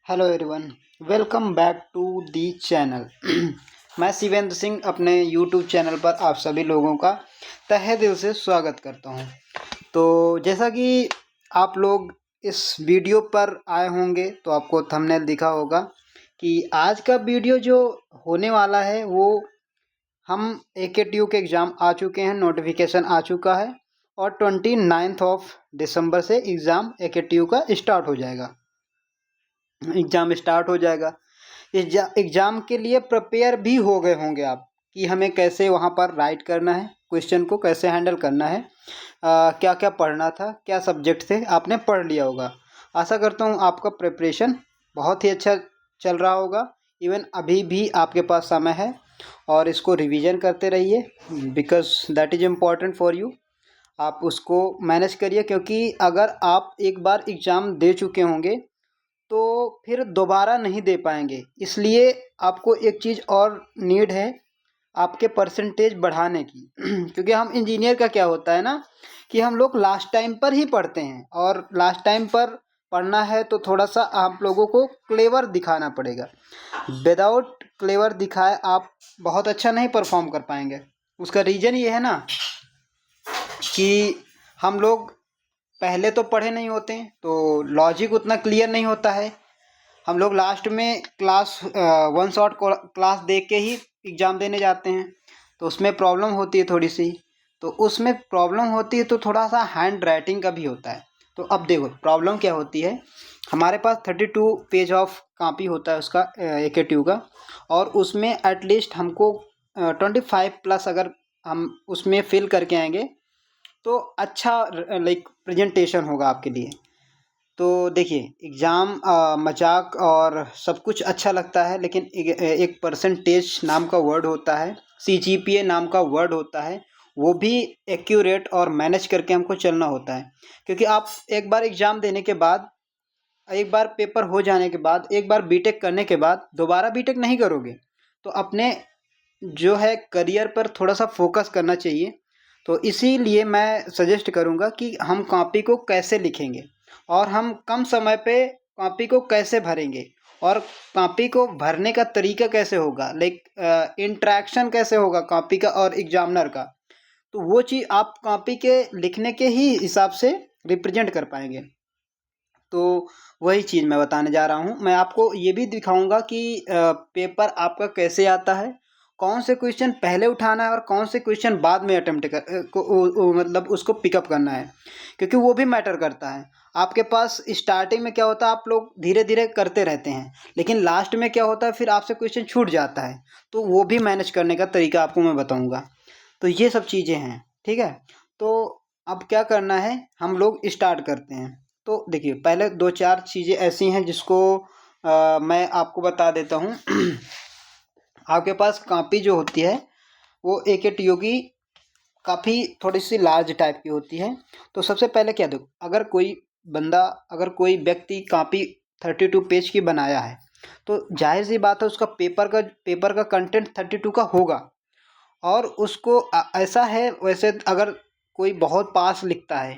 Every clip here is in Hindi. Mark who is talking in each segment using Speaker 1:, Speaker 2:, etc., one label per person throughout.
Speaker 1: Hello everyone, welcome back to the channel. मैं शिवेंद्र सिंह अपने यूट्यूब चैनल पर आप सभी लोगों का तहे दिल से स्वागत करता हूं। तो जैसा कि आप लोग इस वीडियो पर आए होंगे तो आपको थंबनेल दिखा होगा कि आज का वीडियो जो होने वाला है वो हम AKTU के एग्ज़ाम आ चुके हैं, नोटिफिकेशन आ चुका है और 29 ऑफ दिसंबर से एग्ज़ाम AKTU का स्टार्ट हो जाएगा। एग्ज़ाम स्टार्ट हो जाएगा। इस एग्ज़ाम के लिए प्रिपेयर भी हो गए होंगे आप कि हमें कैसे वहाँ पर राइट करना है, क्वेश्चन को कैसे हैंडल करना है, क्या क्या पढ़ना था, क्या सब्जेक्ट थे, आपने पढ़ लिया होगा। आशा करता हूँ आपका प्रिपरेशन बहुत ही अच्छा चल रहा होगा। इवन अभी भी आपके पास समय है और इसको रिवीजन करते रहिए, because that is important for you. आप उसको मैनेज करिए, क्योंकि अगर आप एक बार एग्ज़ाम दे चुके होंगे तो फिर दोबारा नहीं दे पाएंगे। इसलिए आपको एक चीज़ और नीड है, आपके परसेंटेज बढ़ाने की। क्योंकि हम इंजीनियर का क्या होता है ना कि हम लोग लास्ट टाइम पर ही पढ़ते हैं, और लास्ट टाइम पर पढ़ना है तो थोड़ा सा आप लोगों को क्लेवर दिखाना पड़ेगा। विदाउट क्लेवर दिखाए आप बहुत अच्छा नहीं परफॉर्म कर पाएंगे। उसका रीज़न ये है ना कि हम लोग पहले तो पढ़े नहीं होते हैं, तो लॉजिक उतना क्लियर नहीं होता है। हम लोग लास्ट में क्लास वन शॉट क्लास देख के ही एग्ज़ाम देने जाते हैं, तो उसमें प्रॉब्लम होती है थोड़ी सी। तो उसमें प्रॉब्लम होती है तो थोड़ा सा हैंड राइटिंग का भी होता है। तो अब देखो प्रॉब्लम क्या होती है। हमारे पास 32 पेज ऑफ कॉपी होता है उसका, AKTU का, और उसमें एटलीस्ट हमको 25 प्लस अगर हम उसमें फिल करके आएंगे तो अच्छा लाइक प्रेजेंटेशन होगा आपके लिए। तो देखिए एग्ज़ाम मजाक और सब कुछ अच्छा लगता है, लेकिन एक परसेंटेज नाम का वर्ड होता है, CGPA नाम का वर्ड होता है, वो भी एक्यूरेट और मैनेज करके हमको चलना होता है। क्योंकि आप एक बार एग्ज़ाम देने के बाद, एक बार पेपर हो जाने के बाद, एक बार बीटेक करने के बाद दोबारा बीटेक नहीं करोगे। तो अपने जो है करियर पर थोड़ा सा फोकस करना चाहिए। तो इसीलिए मैं सजेस्ट करूँगा कि हम कॉपी को कैसे लिखेंगे और हम कम समय पे कॉपी को कैसे भरेंगे, और कॉपी को भरने का तरीका कैसे होगा, लाइक इंटरेक्शन कैसे होगा कॉपी का और एग्जामिनर का। तो वो चीज़ आप कॉपी के लिखने के ही हिसाब से रिप्रेजेंट कर पाएंगे। तो वही चीज़ मैं बताने जा रहा हूँ। मैं आपको ये भी दिखाऊंगा कि पेपर आपका कैसे आता है, कौन से क्वेश्चन पहले उठाना है और कौन से क्वेश्चन बाद में अटेम्प्ट मतलब उसको पिकअप करना है, क्योंकि वो भी मैटर करता है। आपके पास स्टार्टिंग में क्या होता है, आप लोग धीरे धीरे करते रहते हैं, लेकिन लास्ट में क्या होता है, फिर आपसे क्वेश्चन छूट जाता है। तो वो भी मैनेज करने का तरीका आपको मैं बताऊँगा। तो ये सब चीज़ें हैं, ठीक है। तो अब क्या करना है, हम लोग स्टार्ट करते हैं। तो देखिए पहले दो चार चीज़ें ऐसी हैं जिसको मैं आपको बता देता हूँ। आपके पास कॉपी जो होती है वो AKTU की काफ़ी थोड़ी सी लार्ज टाइप की होती है। तो सबसे पहले क्या देखो, अगर कोई बंदा, अगर कोई व्यक्ति कॉपी 32 पेज की बनाया है तो जाहिर सी बात है उसका पेपर का कंटेंट 32 का होगा। और उसको ऐसा है, वैसे अगर कोई बहुत पास लिखता है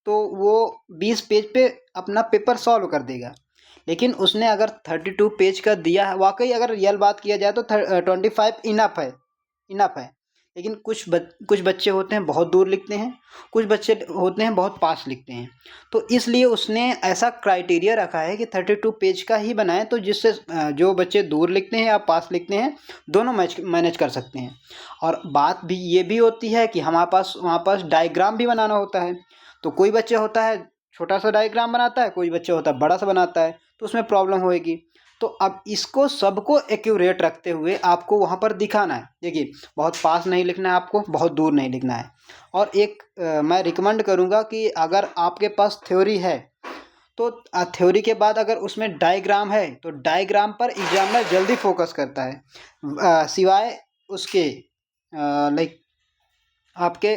Speaker 1: तो वो 20 पेज पे अपना पेपर सॉल्व कर देगा। लेकिन उसने अगर 32 पेज का दिया है, वाकई अगर रियल बात किया जाए तो 25 इनफ है, इनफ है। लेकिन कुछ बच्चे होते हैं बहुत दूर लिखते हैं, कुछ बच्चे होते हैं बहुत पास लिखते हैं। तो इसलिए उसने ऐसा क्राइटेरिया रखा है कि 32 पेज का ही बनाएं, तो जिससे जो बच्चे दूर लिखते हैं या पास लिखते हैं दोनों मैनेज कर सकते हैं। और बात भी ये भी होती है कि हमारे पास वहाँ पास डायग्राम भी बनाना होता है। तो कोई बच्चा होता है छोटा सा डायग्राम बनाता है, कोई बच्चा होता है बड़ा सा बनाता है, तो उसमें प्रॉब्लम होएगी। तो अब इसको सबको एक्यूरेट रखते हुए आपको वहाँ पर दिखाना है। देखिए बहुत पास नहीं लिखना है आपको, बहुत दूर नहीं लिखना है। और एक मैं रिकमेंड करूँगा कि अगर आपके पास थ्योरी है तो थ्योरी के बाद अगर उसमें डायग्राम है तो डायग्राम पर एग्जामिनर जल्दी फोकस करता है, सिवाय उसके लाइक आपके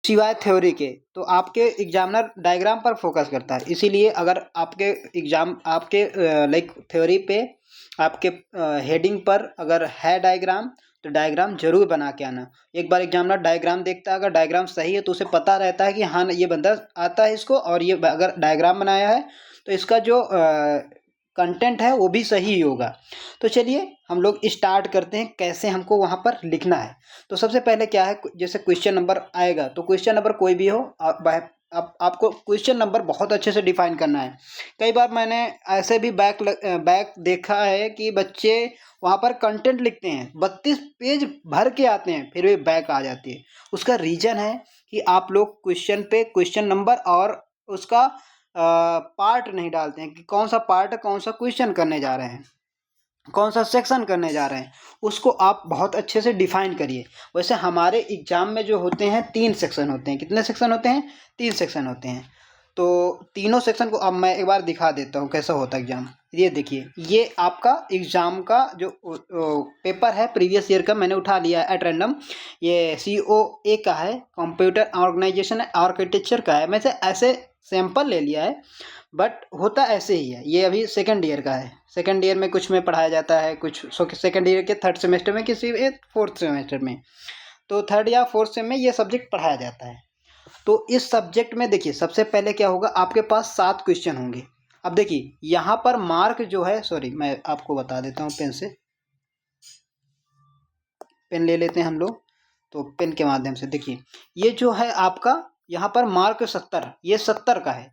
Speaker 1: सिवाय थ्योरी के। तो आपके एग्जामिनर डायग्राम पर फोकस करता है। इसीलिए अगर आपके एग्जाम आपके लाइक थ्योरी पे आपके हेडिंग पर अगर है डायग्राम, तो डायग्राम जरूर बना के आना। एक बार एग्जामिनर डायग्राम देखता है, अगर डायग्राम सही है तो उसे पता रहता है कि हाँ ये बंदा आता है इसको, और ये अगर डायग्राम बनाया है तो इसका जो कंटेंट है वो भी सही होगा। तो चलिए हम लोग स्टार्ट करते हैं कैसे हमको वहाँ पर लिखना है। तो सबसे पहले क्या है, जैसे क्वेश्चन नंबर आएगा तो क्वेश्चन नंबर कोई भी हो, आपको क्वेश्चन नंबर बहुत अच्छे से डिफाइन करना है। कई बार मैंने ऐसे भी बैक देखा है कि बच्चे वहाँ पर कंटेंट लिखते हैं, 32 पेज भर के आते हैं, फिर भी बैक आ जाती है। उसका रीज़न है कि आप लोग क्वेश्चन पे क्वेश्चन नंबर और उसका पार्ट नहीं डालते हैं कि कौन सा पार्ट कौन सा क्वेश्चन करने जा रहे हैं, कौन सा सेक्शन करने जा रहे हैं, उसको आप बहुत अच्छे से डिफाइन करिए। वैसे हमारे एग्ज़ाम में जो होते हैं 3 सेक्शन होते हैं। कितने सेक्शन होते हैं? 3 सेक्शन होते हैं। तो तीनों सेक्शन को अब मैं एक बार दिखा देता हूँ कैसा होता है एग्ज़ाम। ये देखिए, ये आपका एग्ज़ाम का जो पेपर है प्रीवियस ईयर का मैंने उठा लिया है एट रैंडम। ये COA का है, कंप्यूटर ऑर्गेनाइजेशन आर्किटेक्चर का है। मैं से ऐसे सैंपल ले लिया है, बट होता ऐसे ही है। ये अभी सेकंड ईयर का है। सेकंड ईयर में कुछ में पढ़ाया जाता है, कुछ सेकंड ईयर के थर्ड सेमेस्टर में, किसी एक फोर्थ सेमेस्टर में। तो थर्ड या फोर्थ सेम में ये सब्जेक्ट पढ़ाया जाता है। तो इस सब्जेक्ट में देखिए सबसे पहले क्या होगा, आपके पास 7 क्वेश्चन होंगे। अब देखिए यहाँ पर मार्क जो है, सॉरी मैं आपको बता देता हूँ पेन से, पेन ले लेते हैं हम लोग। तो पेन के माध्यम से देखिए, ये जो है आपका यहाँ पर मार्क 70, ये 70 का है।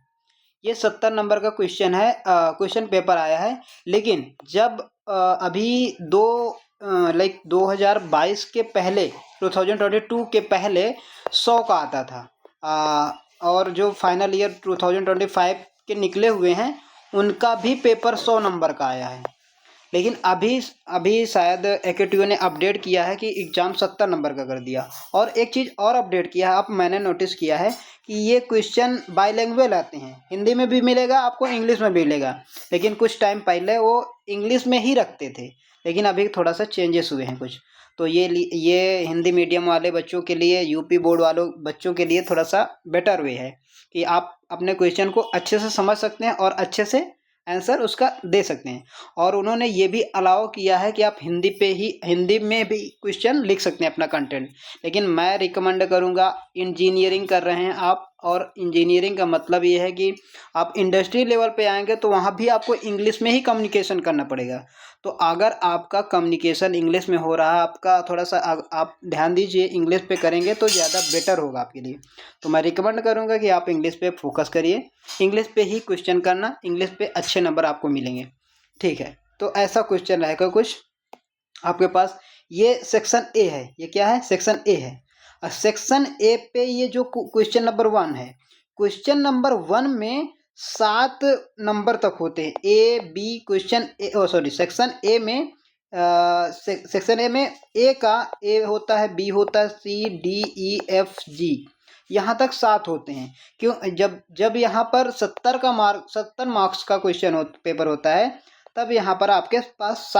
Speaker 1: ये 70 नंबर का क्वेश्चन है, क्वेश्चन पेपर आया है। लेकिन जब अभी 2022 के पहले, 2022 के पहले 100 का आता था, और जो फाइनल ईयर 2025 के निकले हुए हैं उनका भी पेपर 100 नंबर का आया है। लेकिन अभी अभी शायद AKTU ने अपडेट किया है कि एग्ज़ाम 70 नंबर का कर दिया। और एक चीज़ और अपडेट किया है, अब मैंने नोटिस किया है कि ये क्वेश्चन बाईलैंग्वेज आते हैं, हिंदी में भी मिलेगा आपको, इंग्लिश में भी मिलेगा। लेकिन कुछ टाइम पहले वो इंग्लिश में ही रखते थे, लेकिन अभी थोड़ा सा चेंजेस हुए हैं कुछ। तो ये हिंदी मीडियम वाले बच्चों के लिए, यूपी बोर्ड वालों बच्चों के लिए थोड़ा सा बेटर वे है कि आप अपने क्वेश्चन को अच्छे से समझ सकते हैं और अच्छे से आंसर उसका दे सकते हैं। और उन्होंने ये भी अलाउ किया है कि आप हिंदी में भी क्वेश्चन लिख सकते हैं अपना कंटेंट। लेकिन मैं रिकमेंड करूँगा, इंजीनियरिंग कर रहे हैं आप, और इंजीनियरिंग का मतलब ये है कि आप इंडस्ट्री लेवल पे आएंगे तो वहाँ भी आपको इंग्लिश में ही कम्युनिकेशन करना पड़ेगा। तो अगर आपका कम्युनिकेशन इंग्लिश में हो रहा है, आपका थोड़ा सा आप ध्यान दीजिए, इंग्लिश पे करेंगे तो ज़्यादा बेटर होगा आपके लिए। तो मैं रिकमेंड करूँगा कि आप इंग्लिश पे फोकस करिए, इंग्लिश पे ही क्वेश्चन करना, इंग्लिश पे अच्छे नंबर आपको मिलेंगे। ठीक है, तो ऐसा क्वेश्चन रहेगा कुछ आपके पास। ये सेक्शन ए है, ये क्या है? सेक्शन ए है। और सेक्शन ए पे ये जो क्वेश्चन नंबर 1 है, क्वेश्चन नंबर 1 में 7 नंबर तक होते हैं। A B question A, sorry, section A में सेक्शन ए में ए का ए होता है, बी होता है, C D E F G, यहाँ तक 7 होते हैं। क्यों? जब यहाँ पर 70 मार्क्स का क्वेश्चन पेपर होता है, तब यहाँ पर आपके पास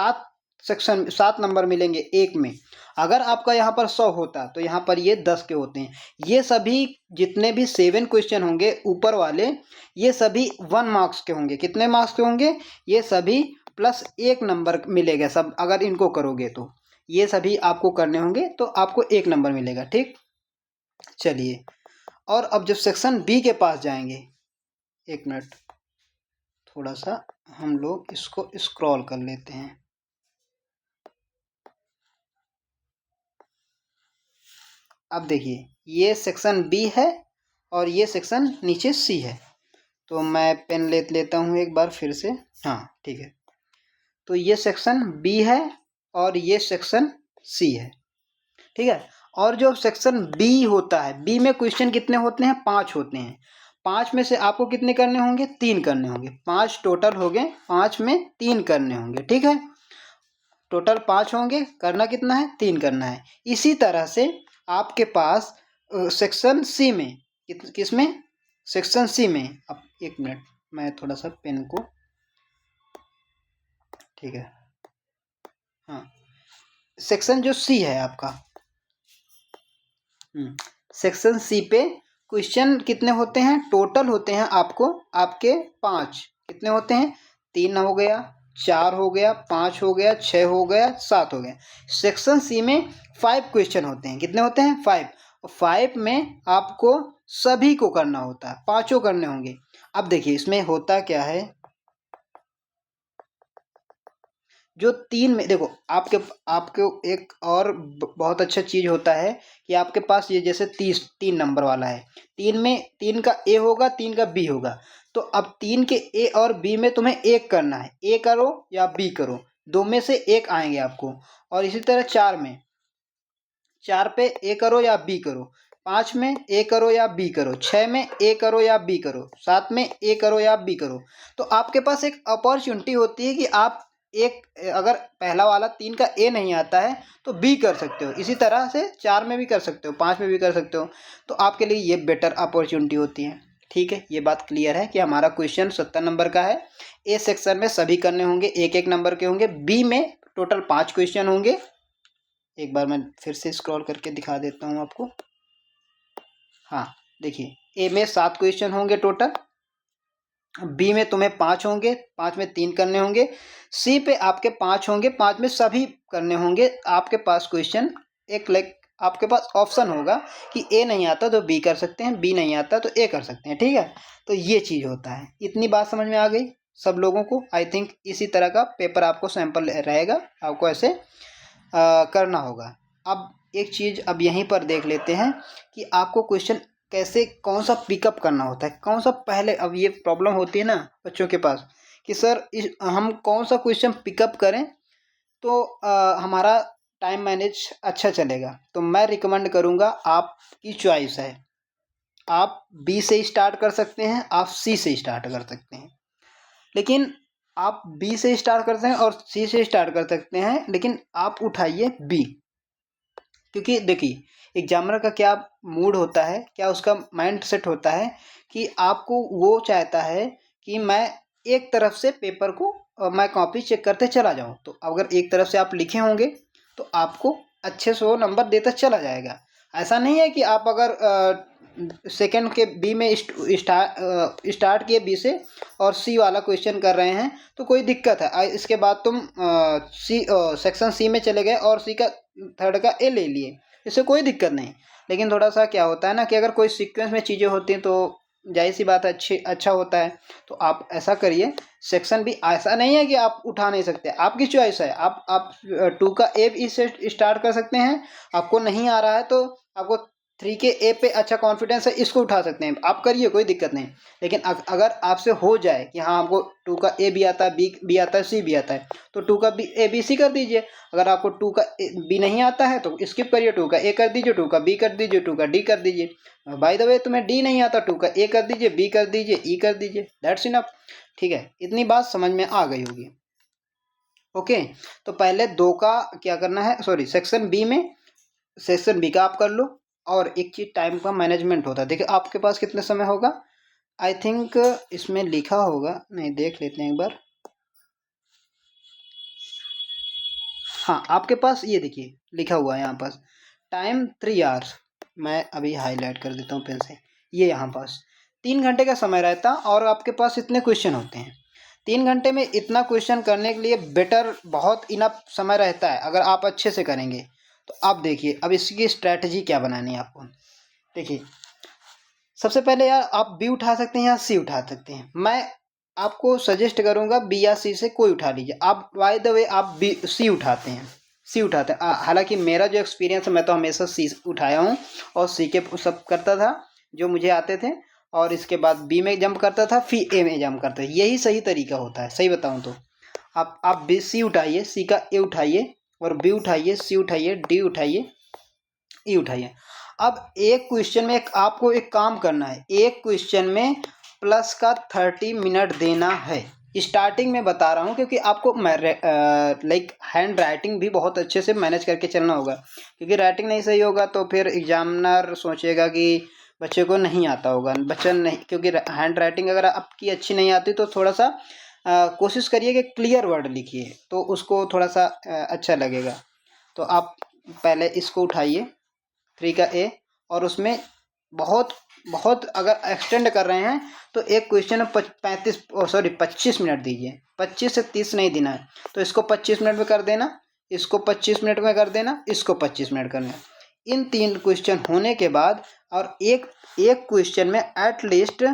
Speaker 1: 7 नंबर मिलेंगे एक में। अगर आपका यहाँ पर 100 होता तो यहाँ पर ये 10 के होते हैं। ये सभी जितने भी 7 क्वेश्चन होंगे ऊपर वाले, ये सभी 1 मार्क्स के होंगे। कितने मार्क्स के होंगे? ये सभी प्लस 1 नंबर मिलेगा सब, अगर इनको करोगे तो। ये सभी आपको करने होंगे तो आपको 1 नंबर मिलेगा। ठीक, चलिए। और अब जब सेक्शन बी के पास जाएंगे, 1 मिनट, थोड़ा सा हम लोग इसको स्क्रॉल कर लेते हैं। अब देखिए, ये सेक्शन बी है और ये सेक्शन नीचे सी है। तो मैं पेन लेता हूँ एक बार फिर से। हाँ ठीक है, तो ये सेक्शन बी है और ये सेक्शन सी है। ठीक है, और जो सेक्शन बी होता है, बी में क्वेश्चन कितने होते हैं? 5 होते हैं। 5 में से आपको कितने करने होंगे? 3 करने होंगे। 5 टोटल हो गए, 5 में 3 करने होंगे। ठीक है, टोटल 5 होंगे, करना कितना है? 3 करना है। इसी तरह से आपके पास सेक्शन सी में, किस में? सेक्शन सी में। अब 1 मिनट, मैं थोड़ा सा पेन को, ठीक है, हाँ, सेक्शन जो सी है आपका, सेक्शन सी पे क्वेश्चन कितने होते हैं? टोटल होते हैं आपके 5। कितने होते हैं? 3 हो गया, 4 हो गया, 5 हो गया, 6 हो गया, 7 हो गया। सेक्शन सी में 5 क्वेश्चन होते हैं। कितने होते हैं? 5। 5 में आपको सभी को करना होता है, 5 करने होंगे। अब देखिए इसमें होता क्या है, जो तीन में देखो आपके आपके एक और बहुत अच्छा चीज होता है कि आपके पास ये जैसे 3 नंबर वाला है, तीन में तीन का ए होगा, तीन का बी होगा। तो अब तीन के ए और बी में तुम्हें एक करना है, ए करो या बी करो, दो में से एक आएंगे आपको। और इसी तरह चार में, चार पे ए करो या बी करो, पाँच में ए करो या बी करो, छः में ए करो या बी करो, सात में ए करो या बी करो। तो आपके पास एक अपॉर्चुनिटी होती है कि आप एक, अगर पहला वाला तीन का ए नहीं आता है तो बी कर सकते हो, इसी तरह से चार में भी कर सकते हो, पाँच में भी कर सकते हो। तो आपके लिए ये बेटर अपॉर्चुनिटी होती है। ठीक है, ये बात क्लियर है कि हमारा क्वेश्चन 70 नंबर का है। ए सेक्शन में सभी करने होंगे, एक एक नंबर के होंगे। बी में टोटल 5 क्वेश्चन होंगे। एक बार मैं फिर से स्क्रॉल करके दिखा देता हूँ आपको। हाँ देखिए, ए में 7 क्वेश्चन होंगे टोटल, बी में तुम्हें 5 होंगे, 5 में 3 करने होंगे, सी पे आपके 5 होंगे, 5 में सभी करने होंगे। आपके पास क्वेश्चन एक लाइक आपके पास ऑप्शन होगा कि ए नहीं आता तो बी कर सकते हैं, बी नहीं आता तो ए कर सकते हैं। ठीक है, तो ये चीज़ होता है। इतनी बात समझ में आ गई सब लोगों को? आई थिंक इसी तरह का पेपर आपको सैंपल रहेगा, आपको ऐसे करना होगा। अब एक चीज़ अब यहीं पर देख लेते हैं कि आपको क्वेश्चन कैसे, कौन सा पिकअप करना होता है, कौन सा पहले। अब ये प्रॉब्लम होती है ना बच्चों के पास कि सर हम कौन सा क्वेश्चन पिकअप करें तो हमारा टाइम मैनेज अच्छा चलेगा। तो मैं रिकमेंड करूँगा, आपकी चॉइस है, आप बी से स्टार्ट कर सकते हैं, आप सी से स्टार्ट कर सकते हैं। लेकिन आप बी से स्टार्ट करते हैं और सी से स्टार्ट कर सकते हैं, लेकिन आप उठाइए बी। क्योंकि देखिए एग्जामिनर का क्या मूड होता है, क्या उसका माइंड सेट होता है कि आपको वो चाहता है कि मैं एक तरफ से पेपर को मैं कॉपी चेक करते चला जाऊं। तो अगर एक तरफ से आप लिखे होंगे तो आपको अच्छे से वो नंबर देता चला जाएगा। ऐसा नहीं है कि आप अगर सेकंड के बी में स्टार्ट किए बी से और सी वाला क्वेश्चन कर रहे हैं तो कोई दिक्कत है, इसके बाद तुम सी सेक्शन सी में चले गए और सी का थर्ड का ए ले लिए, इससे कोई दिक्कत नहीं। लेकिन थोड़ा सा क्या होता है ना कि अगर कोई सीक्वेंस में चीज़ें होती हैं तो जाहिर सी बात है अच्छा होता है। तो आप ऐसा करिए, सेक्शन भी ऐसा नहीं है कि आप उठा नहीं सकते, आपकी चॉइस है। आप 2 का ए भी से स्टार्ट कर सकते हैं, आपको नहीं आ रहा है तो आपको 3 के ए पे अच्छा कॉन्फिडेंस है, इसको उठा सकते हैं, आप करिए, कोई दिक्कत नहीं। लेकिन अगर आपसे हो जाए कि हाँ आपको 2 का ए भी आता है, बी भी आता है, सी भी आता है, तो 2 का बी ए बी सी कर दीजिए। अगर आपको 2 का बी नहीं आता है तो स्किप करिए, 2 का ए कर दीजिए, 2 का बी कर दीजिए, 2 का डी कर दीजिए। बाय द वे तुम्हें डी नहीं आता, 2 का ए कर दीजिए, बी कर दीजिए, ई कर दीजिए, दैट्स इनफ। ठीक है, इतनी बात समझ में आ गई होगी। ओके, तो पहले 2 का क्या करना है, सॉरी सेक्शन बी में, सेक्शन बी का आप कर लो। और एक चीज़ टाइम का मैनेजमेंट होता है। देखिए आपके पास कितने समय होगा, आई थिंक इसमें लिखा होगा, नहीं देख लेते हैं एक बार। हाँ आपके पास ये देखिए लिखा हुआ है यहाँ पास, टाइम 3 आवर्स। मैं अभी हाईलाइट कर देता हूँ पेन से। ये यहाँ पास 3 घंटे का समय रहता और आपके पास इतने क्वेश्चन होते हैं। 3 घंटे में इतना क्वेश्चन करने के लिए बेटर, बहुत इनफ समय रहता है अगर आप अच्छे से करेंगे। तो आप देखिए अब इसकी स्ट्रैटेजी क्या बनानी है आपको। देखिए सबसे पहले यार आप बी उठा सकते हैं या सी उठा सकते हैं। मैं आपको सजेस्ट करूंगा बी या सी से कोई उठा लीजिए। आप बाय द वे आप बी सी उठाते हैं, सी उठाते हैं। हालांकि मेरा जो एक्सपीरियंस है मैं तो हमेशा सी उठाया हूँ और सी के सब करता था जो मुझे आते थे, और इसके बाद बी में जंप करता था, फिर ए में जंप करता था। यही सही तरीका होता है, सही बताऊँ तो। आप बी सी उठाइए, सी का ए उठाइए, और बी उठाइए, सी उठाइए, डी उठाइए, ई उठाइए। अब एक क्वेश्चन में आपको एक काम करना है, एक क्वेश्चन में प्लस का 30 मिनट देना है। स्टार्टिंग में बता रहा हूँ क्योंकि आपको लाइक हैंड राइटिंग भी बहुत अच्छे से मैनेज करके चलना होगा। क्योंकि राइटिंग नहीं सही होगा तो फिर एग्जामिनर सोचेगा कि बच्चे को नहीं आता होगा, बच्चा नहीं, क्योंकि हैंड राइटिंग अगर आपकी अच्छी नहीं आती तो थोड़ा सा कोशिश करिए कि क्लियर वर्ड लिखिए, तो उसको थोड़ा सा अच्छा लगेगा। तो आप पहले इसको उठाइए 3 का ए, और उसमें बहुत बहुत अगर एक्सटेंड कर रहे हैं तो एक क्वेश्चन में 25 मिनट दीजिए। 25 से 30 नहीं देना है, तो इसको 25 मिनट में कर देना, इसको 25 मिनट में कर देना, इसको 25 मिनट करना। इन 3 क्वेश्चन होने के बाद, और एक एक क्वेश्चन में एटलीस्ट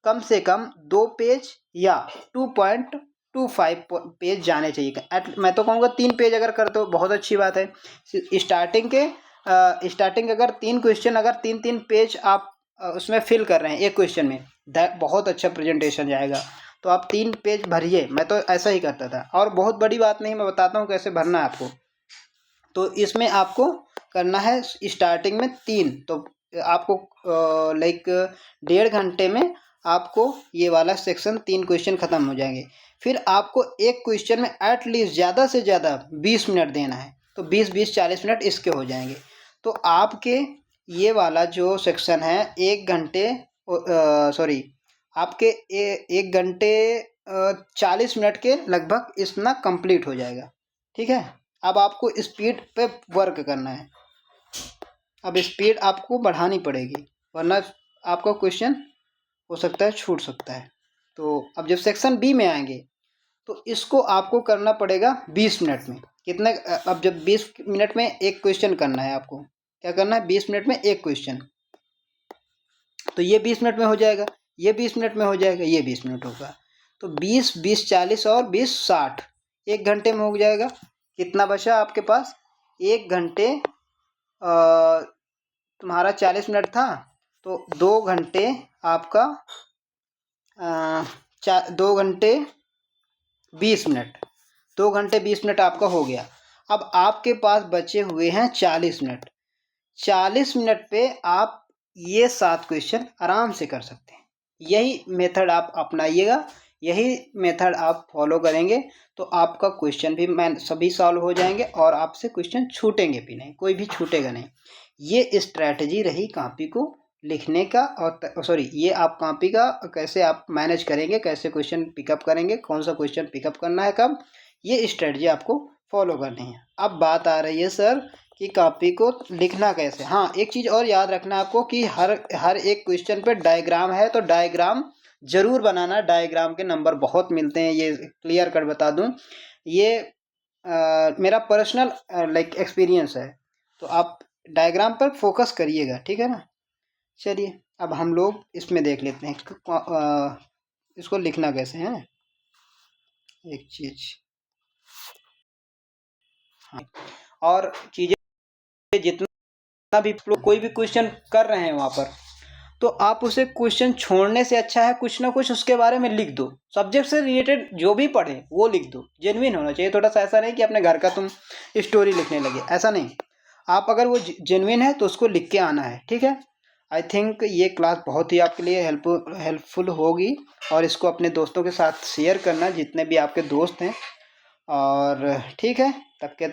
Speaker 1: कम से कम 2 पेज या 2.25 पेज जाने चाहिए। मैं तो कहूँगा 3 पेज अगर कर दो बहुत अच्छी बात है। स्टार्टिंग अगर 3 क्वेश्चन अगर 3-3 पेज आप उसमें फिल कर रहे हैं एक क्वेश्चन में, बहुत अच्छा प्रेजेंटेशन जाएगा। तो आप 3 पेज भरिए, मैं तो ऐसा ही करता था। और बहुत बड़ी बात नहीं, मैं बताता हूँ कैसे भरना है आपको। तो इसमें आपको करना है स्टार्टिंग में 3, तो आपको लाइक 1.5 घंटे में आपको ये वाला सेक्शन 3 क्वेश्चन ख़त्म हो जाएंगे। फिर आपको एक क्वेश्चन में एटलीस्ट ज़्यादा से ज़्यादा 20 मिनट देना है, तो 20-40 मिनट इसके हो जाएंगे। तो आपके ये वाला जो सेक्शन है 1 घंटे सॉरी आपके 1 घंटे 40 मिनट के लगभग इतना कंप्लीट हो जाएगा। ठीक है, अब आपको स्पीड पे वर्क करना है। अब स्पीड आपको बढ़ानी पड़ेगी, वरना आपका क्वेश्चन हो सकता है छूट सकता है। तो अब जब सेक्शन बी में आएंगे तो इसको आपको करना पड़ेगा 20 मिनट में। कितने, अब जब 20 मिनट में एक क्वेश्चन करना है, आपको क्या करना है, 20 मिनट में एक क्वेश्चन। तो ये 20 मिनट में हो जाएगा, ये 20 मिनट में हो जाएगा, ये 20 मिनट होगा। तो 20-20-40 और 20-60 1 घंटे में हो जाएगा। कितना बचा आपके पास, 1 घंटे तुम्हारा 40 मिनट था, तो 2 घंटे आपका 2 घंटे 20 मिनट, 2 घंटे 20 मिनट आपका हो गया। अब आपके पास बचे हुए हैं 40 मिनट। 40 मिनट पे आप ये 7 क्वेश्चन आराम से कर सकते हैं। यही मेथड आप अपनाइएगा, यही मेथड आप फॉलो करेंगे तो आपका क्वेश्चन भी सभी सॉल्व हो जाएंगे और आपसे क्वेश्चन छूटेंगे भी नहीं, कोई भी छूटेगा नहीं। ये स्ट्रैटेजी रही कॉपी को लिखने का, और सॉरी ये आप कॉपी का कैसे आप मैनेज करेंगे, कैसे क्वेश्चन पिकअप करेंगे, कौन सा क्वेश्चन पिकअप करना है कब, ये स्ट्रैटेजी आपको फॉलो करनी है। अब बात आ रही है सर कि कॉपी को लिखना कैसे। हाँ, एक चीज़ और याद रखना आपको कि हर एक क्वेश्चन पे डायग्राम है, तो डायग्राम ज़रूर बनाना। डायग्राम के नंबर बहुत मिलते हैं, ये क्लियर कर बता दूं, ये मेरा पर्सनल लाइक एक्सपीरियंस है। तो आप डायग्राम पर फोकस करिएगा, ठीक है ना। चलिए अब हम लोग इसमें देख लेते हैं इसको लिखना कैसे है। एक चीज़ हाँ, और चीज़ें जितना भी कोई भी क्वेश्चन कर रहे हैं वहाँ पर, तो आप उसे क्वेश्चन छोड़ने से अच्छा है कुछ ना कुछ उसके बारे में लिख दो। सब्जेक्ट से रिलेटेड जो भी पढ़े वो लिख दो, जेन्युइन होना चाहिए थोड़ा सा। ऐसा नहीं कि अपने घर का तुम स्टोरी लिखने लगे, ऐसा नहीं। आप अगर वो जेन्युइन है तो उसको लिख के आना है, ठीक है। आई थिंक ये क्लास बहुत ही आपके लिए हेल्पफुल होगी, और इसको अपने दोस्तों के साथ शेयर करना, जितने भी आपके दोस्त हैं। और ठीक है, तब के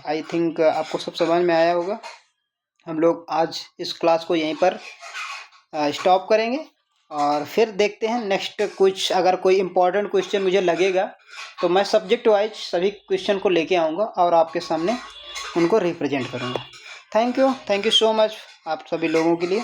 Speaker 1: आई थिंक आपको सब समझ में आया होगा। हम लोग आज इस क्लास को यहीं पर स्टॉप करेंगे, और फिर देखते हैं नेक्स्ट। कुछ अगर कोई इम्पोर्टेंट क्वेश्चन मुझे लगेगा तो मैं सब्जेक्ट वाइज सभी क्वेश्चन को लेके आऊँगा और आपके सामने उनको रिप्रेजेंट करूँगा। थैंक यू सो मच आप सभी लोगों के लिए।